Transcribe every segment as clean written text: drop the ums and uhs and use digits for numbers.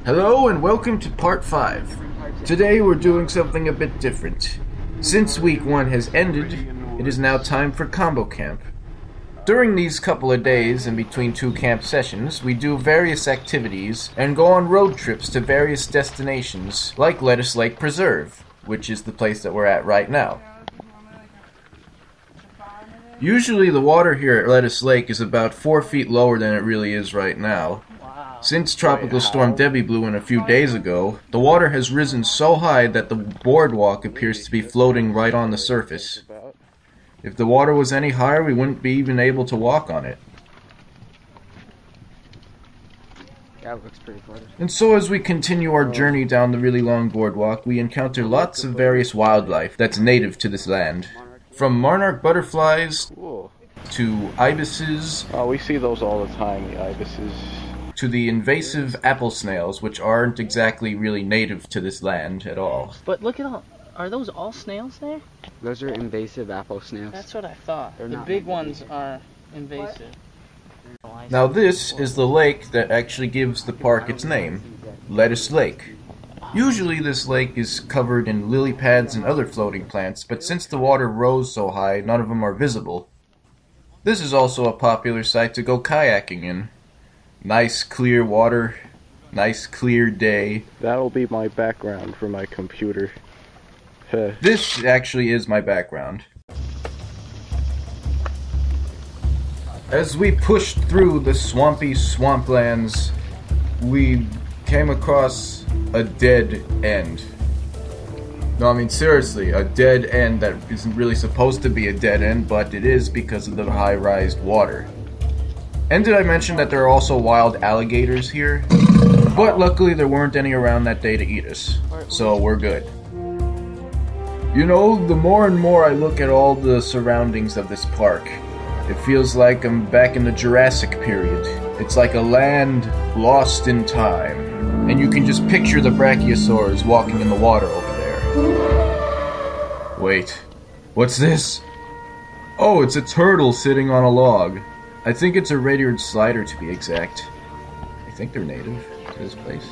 Hello and welcome to part 5. Today we're doing something a bit different. Since week 1 has ended, it is now time for combo camp. During these couple of days in between 2 camp sessions, we do various activities and go on road trips to various destinations like Lettuce Lake Presurve, which is the place that we're at right now. Usually the water here at Lettuce Lake is about 4 feet lower than it really is right now. Since Tropical Storm Debbie blew in a few days ago, the water has risen so high that the boardwalk appears to be floating right on the surface. If the water was any higher, we wouldn't be even able to walk on it. That looks pretty fun. And so as we continue our journey down the really long boardwalk, we encounter lots of various wildlife that's native to this land. From monarch butterflies to ibises. Oh, we see those all the time, the ibises. To the invasive apple snails, which aren't exactly really native to this land at all. But look at all, are those all snails there? Those are invasive apple snails. That's what I thought. They're the not big ones are invasive. Now this is the lake that actually gives the park its name, Lettuce Lake. Usually this lake is covered in lily pads and other floating plants, but since the water rose so high, none of them are visible. This is also a popular site to go kayaking in. Nice clear water, nice clear day. That'll be my background for my computer. This actually is my background. As we pushed through the swampy swamplands, we came across a dead end. No, I mean seriously, a dead end that isn't really supposed to be a dead end, but it is because of the high-rised water. And did I mention that there are also wild alligators here? But luckily there weren't any around that day to eat us, so we're good. You know, the more and more I look at all the surroundings of this park, it feels like I'm back in the Jurassic period. It's like a land lost in time, and you can just picture the brachiosaurs walking in the water over there. Wait, what's this? Oh, it's a turtle sitting on a log. I think it's a red-eared slider to be exact. I think they're native to this place.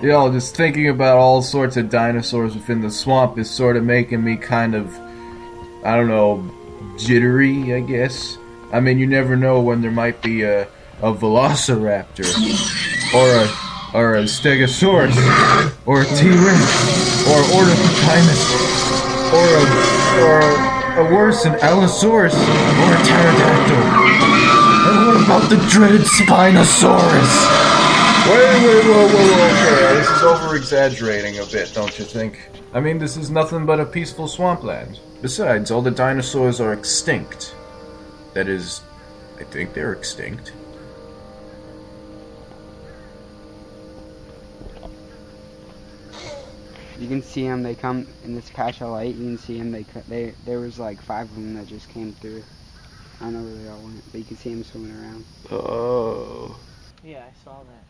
You know, just thinking about all sorts of dinosaurs within the swamp is sort of making me kind of, I don't know, jittery, I guess. I mean, you never know when there might be a velociraptor, or a stegosaurus, or a T-Rex, or ornithopithecus, or a worse, an allosaurus, or a pterodactyl. And what about the dreaded Spinosaurus? Wait, whoa, okay, this is over-exaggerating a bit, don't you think? I mean, this is nothing but a peaceful swampland. Besides, all the dinosaurs are extinct. That is, I think they're extinct. You can see them. They come in this patch of light. You can see them. There was like 5 of them that just came through. I don't know where they all went, but you can see them swimming around. Oh. Yeah, I saw that.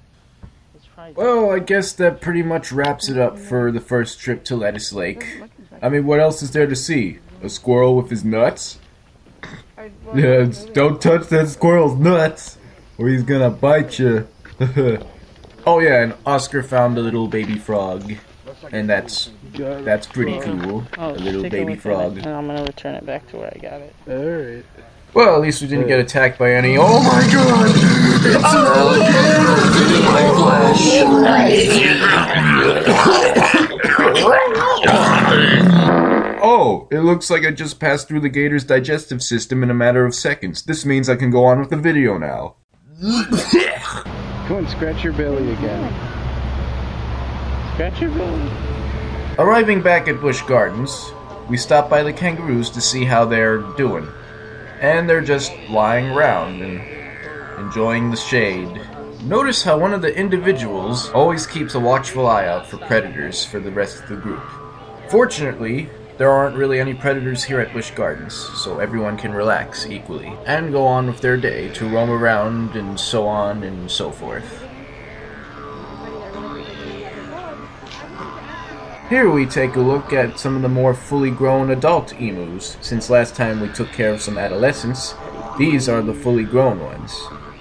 Well, I guess that pretty much wraps it up for the first trip to Lettuce Lake. I mean, what else is there to see? A squirrel with his nuts? Yeah, don't touch that squirrel's nuts, or he's gonna bite you. Oh yeah, and Oscar found a little baby frog. And that's pretty cool. Oh, a little baby frog. And I'm gonna return it back to where I got it. Alright. Well, at least we didn't get attacked by any. Oh my god! It's an alligator in my flesh! Oh, it looks like I just passed through the gator's digestive system in a matter of seconds. This means I can go on with the video now. Come on, scratch your belly again. Scratch your belly. Arriving back at Busch Gardens, we stop by the kangaroos to see how they're doing. And they're just lying around and enjoying the shade. Notice how one of the individuals always keeps a watchful eye out for predators for the rest of the group. Fortunately, there aren't really any predators here at Busch Gardens, so everyone can relax equally and go on with their day to roam around and so on and so forth. Here we take a look at some of the more fully grown adult emus. Since last time we took care of some adolescents, these are the fully grown ones.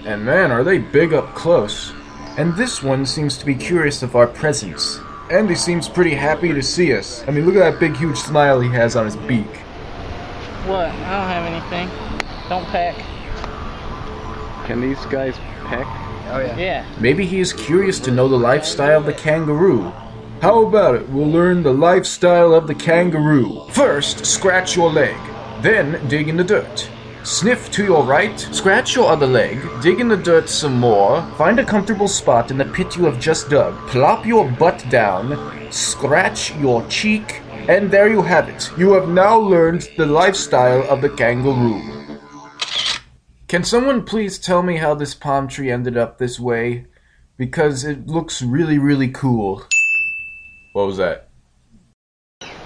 And man, are they big up close. And this one seems to be curious of our presence. And he seems pretty happy to see us. I mean, look at that big huge smile he has on his beak. What? I don't have anything. Don't peck. Can these guys peck? Oh yeah. Yeah. Maybe he is curious to know the lifestyle of the kangaroo. How about it? We'll learn the lifestyle of the kangaroo. First, scratch your leg. Then, dig in the dirt. Sniff to your right, scratch your other leg, dig in the dirt some more, find a comfortable spot in the pit you have just dug, plop your butt down, scratch your cheek, and there you have it. You have now learned the lifestyle of the kangaroo. Can someone please tell me how this palm tree ended up this way? Because it looks really, really cool. What was that?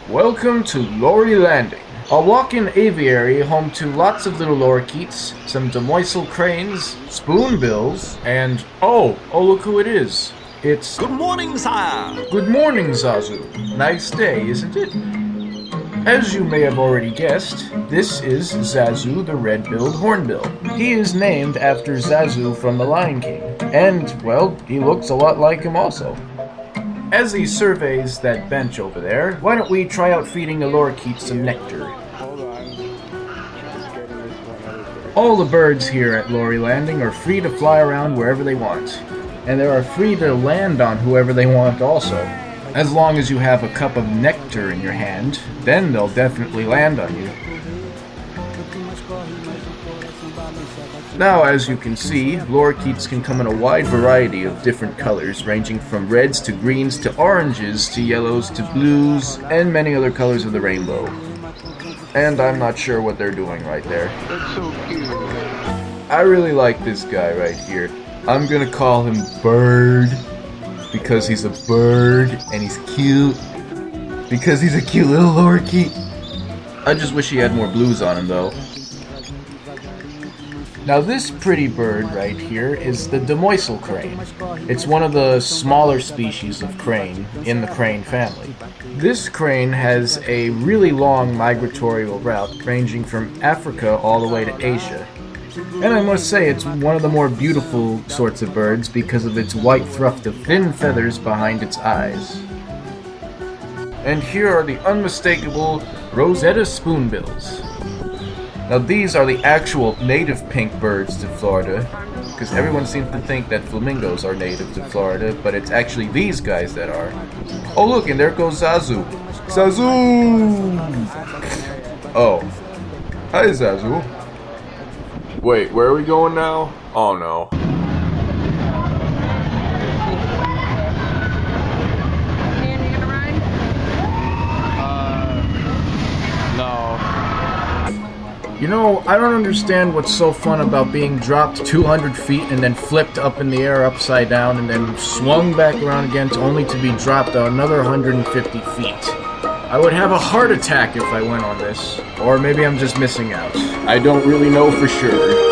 Welcome to Lory Landing. A walk-in aviary home to lots of little lorikeets, some Demoicelle Cranes, Spoonbills, and oh, look who it is. It's... Good morning, sire! Good morning, Zazu. Nice day, isn't it? As you may have already guessed, this is Zazu the Redbilled-Hornbill. He is named after Zazu from The Lion King, and, well, he looks a lot like him also. As he surveys that bench over there, why don't we try out feeding the lorikeets some nectar? Hold on. Just getting this one other bird. All the birds here at Lory Landing are free to fly around wherever they want. And they are free to land on whoever they want also. As long as you have a cup of nectar in your hand, then they'll definitely land on you. Now, as you can see, lorikeets can come in a wide variety of different colors, ranging from reds to greens to oranges to yellows to blues, and many other colors of the rainbow. And I'm not sure what they're doing right there. That's so cute. I really like this guy right here. I'm gonna call him Bird, because he's a bird, and he's cute, because he's a cute little lorikeet. I just wish he had more blues on him, though. Now this pretty bird right here is the Demoicelle crane. It's one of the smaller species of crane in the crane family. This crane has a really long migratory route ranging from Africa all the way to Asia. And I must say it's one of the more beautiful sorts of birds because of its white tuft of thin feathers behind its eyes. And here are the unmistakable Rosetta Spoonbills. Now these are the actual native pink birds to Florida, because everyone seems to think that flamingos are native to Florida, but it's actually these guys that are. Oh look, and there goes Zazu. Zazu! Oh. Hi Zazu. Wait, where are we going now? Oh no. You know, I don't understand what's so fun about being dropped 200 feet and then flipped up in the air upside down and then swung back around again to only to be dropped another 150 feet. I would have a heart attack if I went on this. Or maybe I'm just missing out. I don't really know for sure.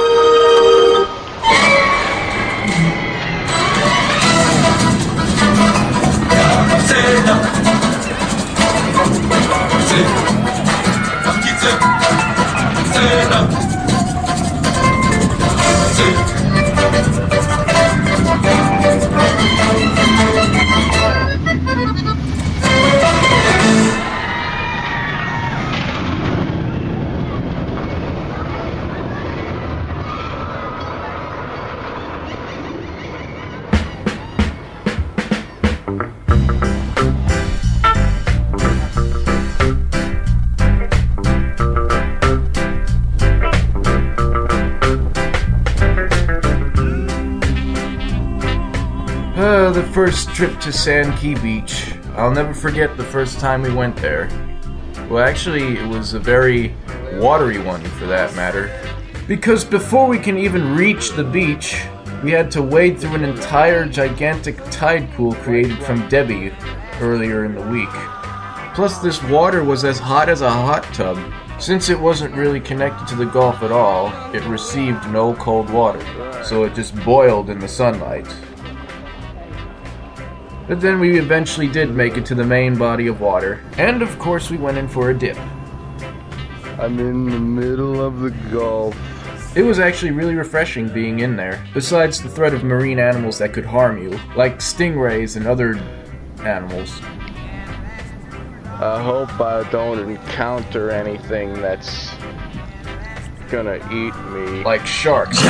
The first trip to Sand Key Beach. I'll never forget the first time we went there. Well, actually, it was a very watery one for that matter. Because before we can even reach the beach, we had to wade through an entire gigantic tide pool created from Debbie earlier in the week. Plus, this water was as hot as a hot tub. Since it wasn't really connected to the Gulf at all, it received no cold water, so it just boiled in the sunlight. But then we eventually did make it to the main body of water, and of course we went in for a dip. I'm in the middle of the Gulf. It was actually really refreshing being in there, besides the threat of marine animals that could harm you, like stingrays and other animals. I hope I don't encounter anything that's gonna eat me. Like sharks.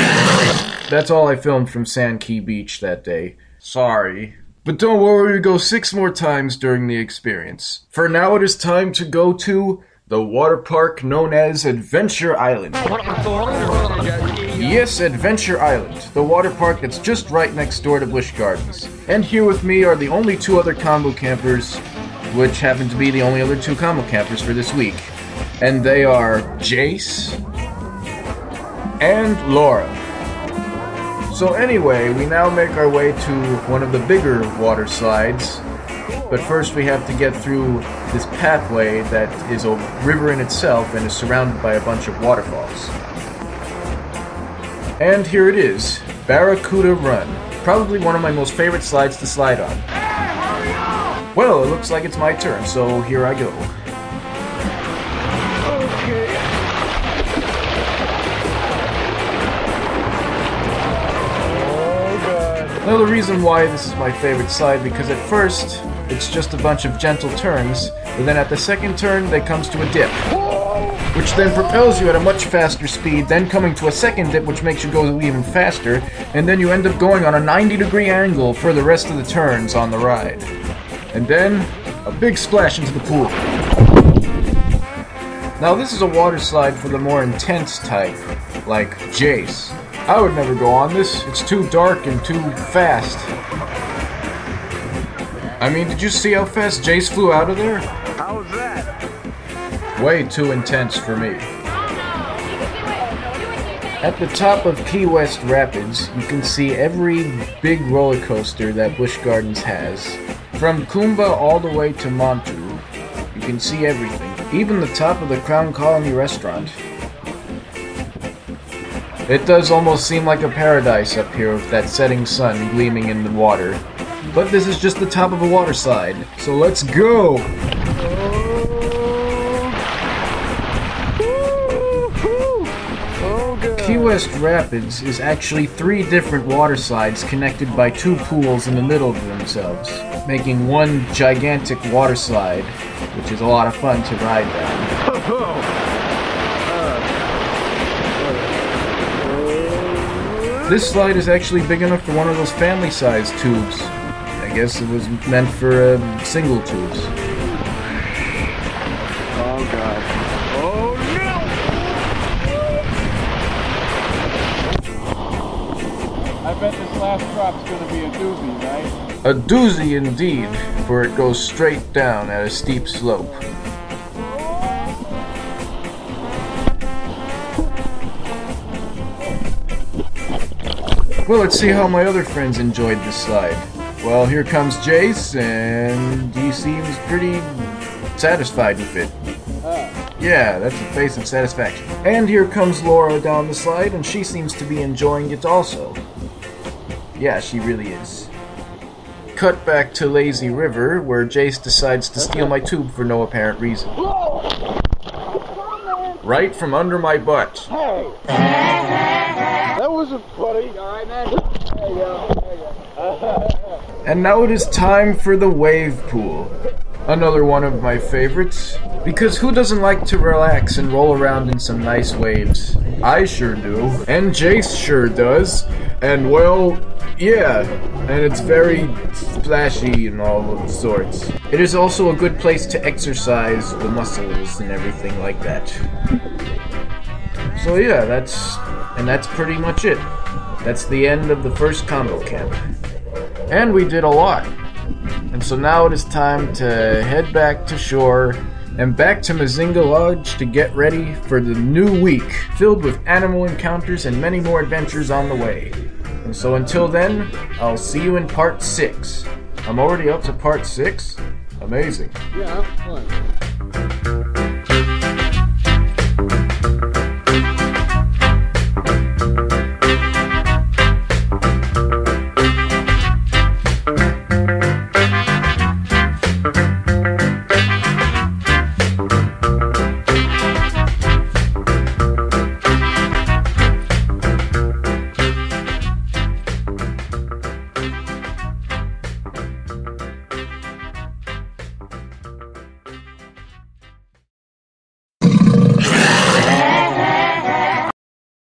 That's all I filmed from Sand Key Beach that day. Sorry. But don't worry, we go 6 more times during the experience. For now it is time to go to the water park known as Adventure Island. Yes, Adventure Island, the water park that's just right next door to Busch Gardens. And here with me are the only 2 other combo campers, which happen to be the only other 2 combo campers for this week. And they are Jace and Laura. So anyway, we now make our way to one of the bigger water slides. But first we have to get through this pathway that is a river in itself and is surrounded by a bunch of waterfalls. And here it is, Barracuda Run. Probably one of my most favorite slides to slide on. Well, it looks like it's my turn, so here I go. Okay. Oh god. Now the reason why this is my favorite slide, because at first it's just a bunch of gentle turns, but then at the second turn it comes to a dip, which then propels you at a much faster speed, then coming to a second dip which makes you go even faster, and then you end up going on a 90-degree angle for the rest of the turns on the ride. And then, a big splash into the pool. Now this is a water slide for the more intense type, like Jace. I would never go on this, it's too dark and too fast. I mean, did you see how fast Jace flew out of there? How was that? Way too intense for me. At the top of Key West Rapids, you can see every big roller coaster that Busch Gardens has. From Kumba all the way to Montu, you can see everything, even the top of the Crown Colony restaurant. It does almost seem like a paradise up here with that setting sun gleaming in the water. But this is just the top of a water slide, so let's go! Key West Rapids is actually 3 different water slides connected by 2 pools in the middle of themselves, making one gigantic water slide, which is a lot of fun to ride down. This slide is actually big enough for one of those family-sized tubes. I guess it was meant for single tubes. Oh god. Oh no! I bet this last drop's gonna be a doozy, right? A doozy indeed, for it goes straight down at a steep slope. Well, let's see how my other friends enjoyed this slide. Well, here comes Jace, and he seems pretty satisfied with it. Yeah, that's a face of satisfaction. And here comes Laura down the slide, and she seems to be enjoying it also. Yeah, she really is. Cut back to Lazy River, where Jace decides to steal my tube for no apparent reason. Right from under my butt. Hey! That wasn't funny. Alright, man. There you go. There you go. And now it is time for the wave pool. Another one of my favorites. Because who doesn't like to relax and roll around in some nice waves? I sure do. And Jace sure does. And well, yeah. And it's very splashy and all of sorts. It is also a good place to exercise the muscles and everything like that. So yeah, that's pretty much it. That's the end of the first combo camp. And we did a lot. And so now it is time to head back to shore and back to Mazinga Lodge to get ready for the new week, filled with animal encounters and many more adventures on the way. And so until then, I'll see you in part 6. I'm already up to part 6? Amazing. Yeah, fun.